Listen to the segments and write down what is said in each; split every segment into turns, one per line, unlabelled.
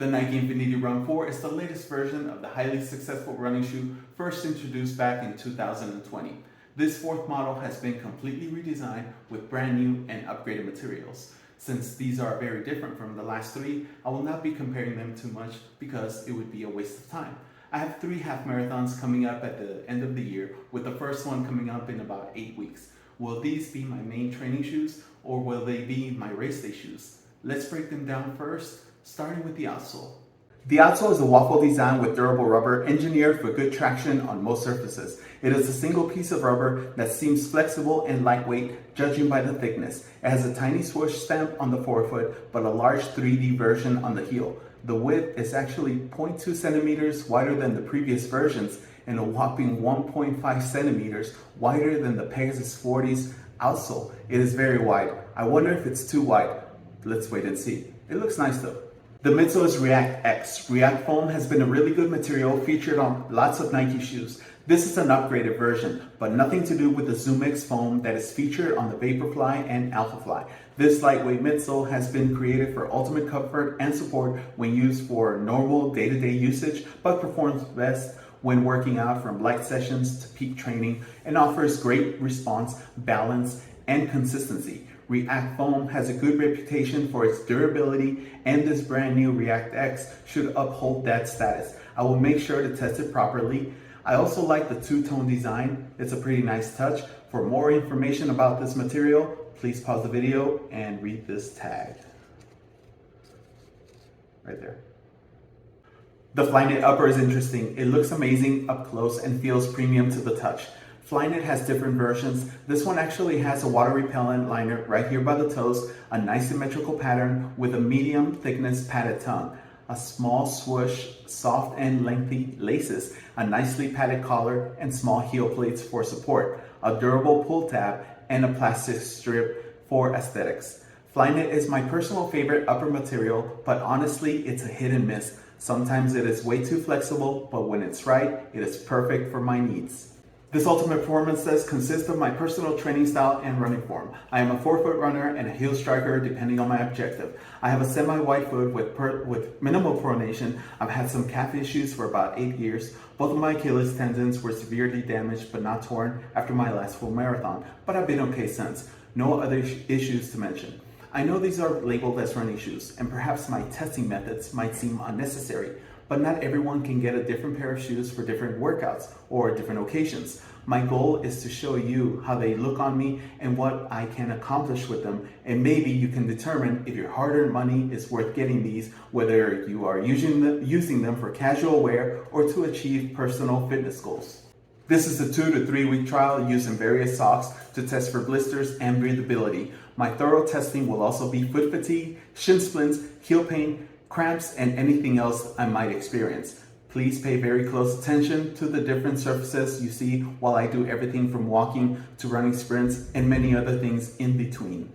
The Nike Infinity Run 4 is the latest version of the highly successful running shoe first introduced back in 2020. This fourth model has been completely redesigned with brand new and upgraded materials. Since these are very different from the last three, I will not be comparing them too much because it would be a waste of time. I have 3 half marathons coming up at the end of the year, with the first one coming up in about 8 weeks. Will these be my main training shoes, or will they be my race day shoes? Let's break them down first, starting with the outsole. The outsole is a waffle design with durable rubber engineered for good traction on most surfaces. It is a single piece of rubber that seems flexible and lightweight, judging by the thickness. It has a tiny swoosh stamp on the forefoot, but a large 3D version on the heel. The width is actually 0.2 centimeters wider than the previous versions and a whopping 1.5 centimeters wider than the Pegasus 40's outsole. It is very wide. I wonder if it's too wide. Let's wait and see. It looks nice though. The midsole is React X. React foam has been a really good material featured on lots of Nike shoes. This is an upgraded version, but nothing to do with the Zoom X foam that is featured on the Vaporfly and Alphafly. This lightweight midsole has been created for ultimate comfort and support when used for normal day-to-day usage, but performs best when working out from light sessions to peak training and offers great response, balance, and consistency. React foam has a good reputation for its durability, and this brand new React X should uphold that status. I will make sure to test it properly. I also like the two-tone design. It's a pretty nice touch. For more information about this material, please pause the video and read this tag. Right there. The Flyknit upper is interesting. It looks amazing up close and feels premium to the touch. Flyknit has different versions. This one actually has a water repellent liner right here by the toes, a nice symmetrical pattern with a medium thickness padded tongue, a small swoosh, soft and lengthy laces, a nicely padded collar, and small heel plates for support, a durable pull tab, and a plastic strip for aesthetics. Flyknit is my personal favorite upper material, but honestly, it's a hit and miss. Sometimes it is way too flexible, but when it's right, it is perfect for my needs. This ultimate performance test consists of my personal training style and running form. I am a forefoot runner and a heel striker depending on my objective. I have a semi-wide foot with minimal pronation. I've had some calf issues for about 8 years. Both of my Achilles tendons were severely damaged but not torn after my last full marathon, but I've been okay since. No other issues to mention. I know these are labeled as running shoes, and perhaps my testing methods might seem unnecessary, but not everyone can get a different pair of shoes for different workouts or different occasions. My goal is to show you how they look on me and what I can accomplish with them, and maybe you can determine if your hard-earned money is worth getting these, whether you are using them for casual wear or to achieve personal fitness goals. This is a 2 to 3 week trial using various socks to test for blisters and breathability. My thorough testing will also be foot fatigue, shin splints, heel pain, cramps, and anything else I might experience. Please pay very close attention to the different surfaces you see while I do everything from walking to running sprints and many other things in between.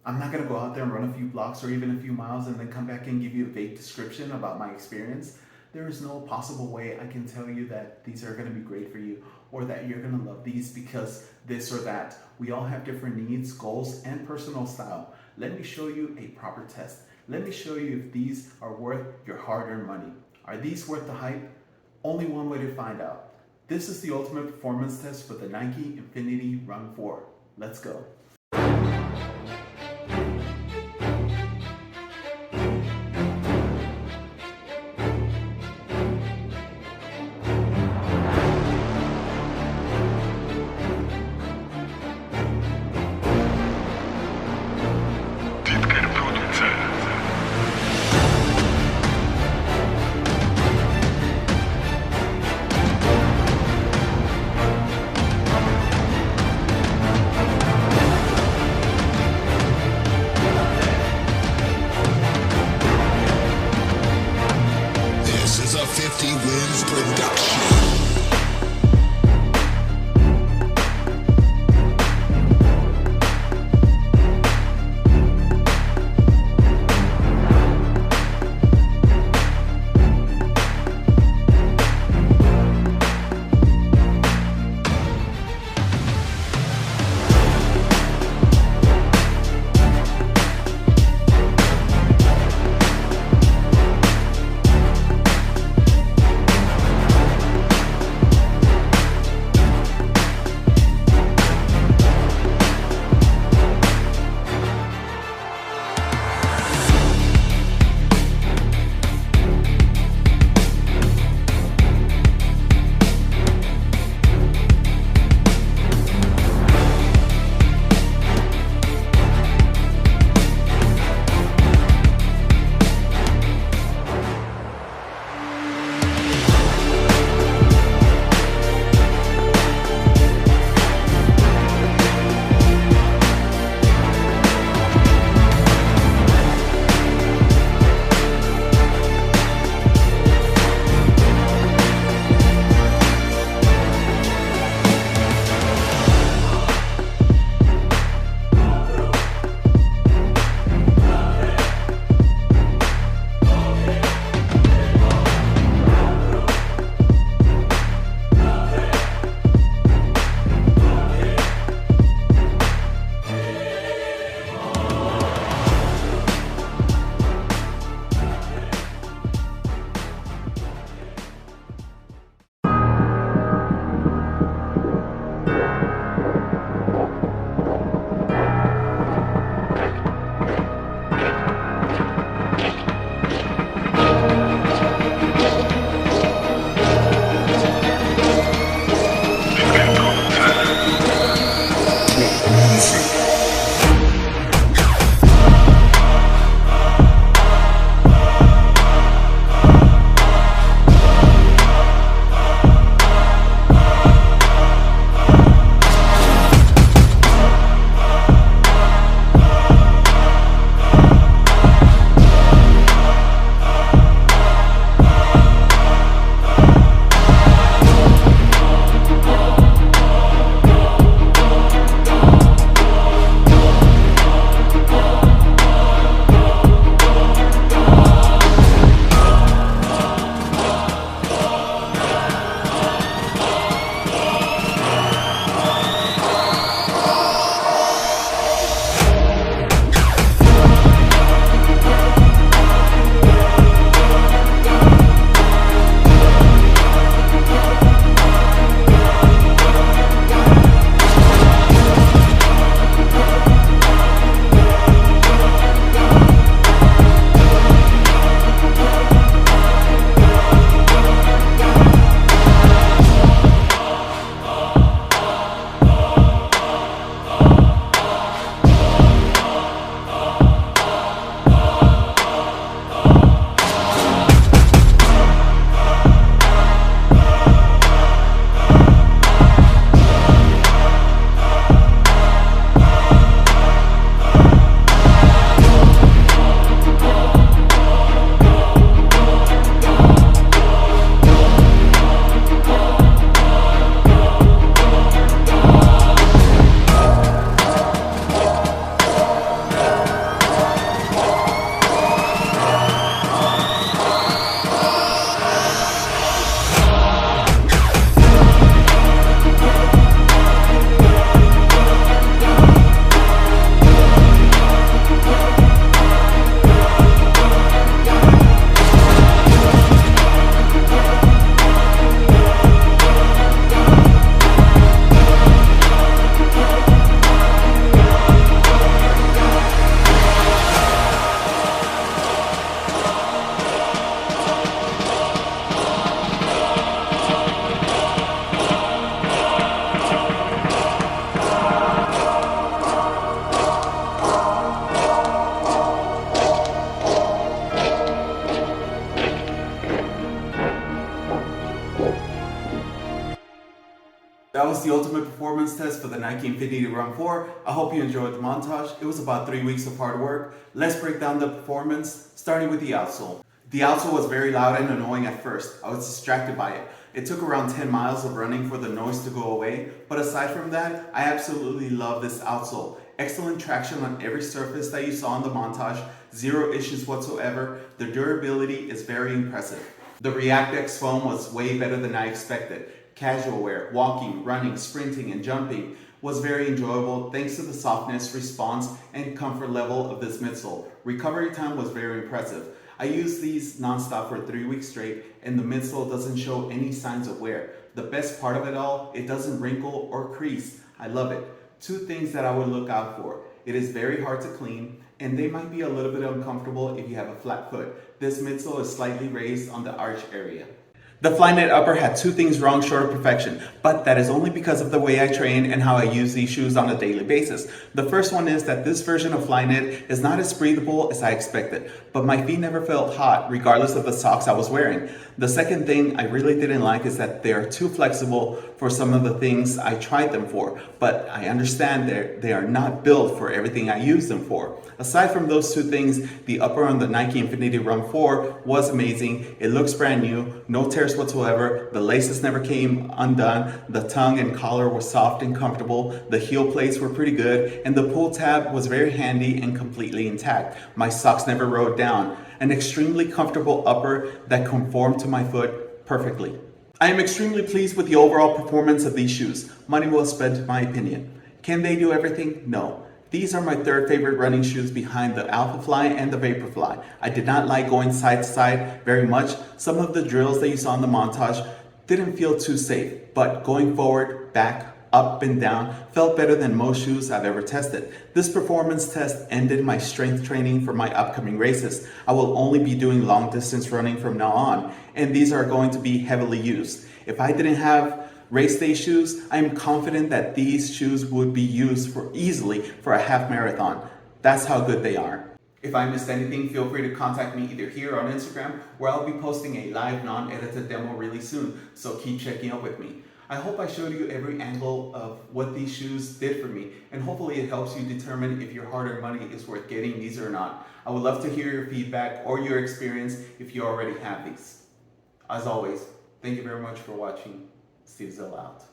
I'm not gonna go out there and run a few blocks or even a few miles and then come back and give you a vague description about my experience. There is no possible way I can tell you that these are gonna be great for you or that you're gonna love these because this or that. We all have different needs, goals, and personal style. Let me show you a proper test. Let me show you if these are worth your hard-earned money. Are these worth the hype? Only one way to find out. This is the ultimate performance test for the Nike Infinity Run 4. Let's go. That was the ultimate performance test for the Nike Infinity Run 4. I hope you enjoyed the montage. It was about 3 weeks of hard work. Let's break down the performance, starting with the outsole. The outsole was very loud and annoying at first. I was distracted by it. It took around 10 miles of running for the noise to go away, but aside from that, I absolutely love this outsole. Excellent traction on every surface that you saw in the montage, zero issues whatsoever. The durability is very impressive. The React X foam was way better than I expected. Casual wear, walking, running, sprinting, and jumping was very enjoyable thanks to the softness, response, and comfort level of this midsole. Recovery time was very impressive. I used these nonstop for 3 weeks straight, and the midsole doesn't show any signs of wear. The best part of it all, it doesn't wrinkle or crease. I love it. 2 things that I would look out for. It is very hard to clean, and they might be a little bit uncomfortable if you have a flat foot. This midsole is slightly raised on the arch area. The Flyknit upper had 2 things wrong short of perfection, but that is only because of the way I train and how I use these shoes on a daily basis. The first one is that this version of Flyknit is not as breathable as I expected, but my feet never felt hot regardless of the socks I was wearing. The second thing I really didn't like is that they are too flexible for some of the things I tried them for, but I understand they are not built for everything I use them for. Aside from those 2 things, the upper on the Nike Infinity Run 4 was amazing. It looks brand new, no tears whatsoever. The laces never came undone. The tongue and collar were soft and comfortable. The heel plates were pretty good, and the pull tab was very handy and completely intact. My socks never rode down. An extremely comfortable upper that conformed to my foot perfectly. I am extremely pleased with the overall performance of these shoes. Money well spent, in my opinion. Can they do everything? No. These are my 3rd favorite running shoes behind the Alphafly and the Vaporfly. I did not like going side to side very much. Some of the drills that you saw in the montage didn't feel too safe, but going forward, back, up and down felt better than most shoes I've ever tested. This performance test ended my strength training for my upcoming races. I will only be doing long distance running from now on, and these are going to be heavily used. If I didn't have race day shoes, I am confident that these shoes would be used easily for a half marathon. That's how good they are. If I missed anything, feel free to contact me either here on Instagram, where I'll be posting a live non-edited demo really soon, so keep checking up with me. I hope I showed you every angle of what these shoes did for me, and hopefully it helps you determine if your hard-earned money is worth getting these or not. I would love to hear your feedback or your experience if you already have these. As always, thank you very much for watching. Midsole out.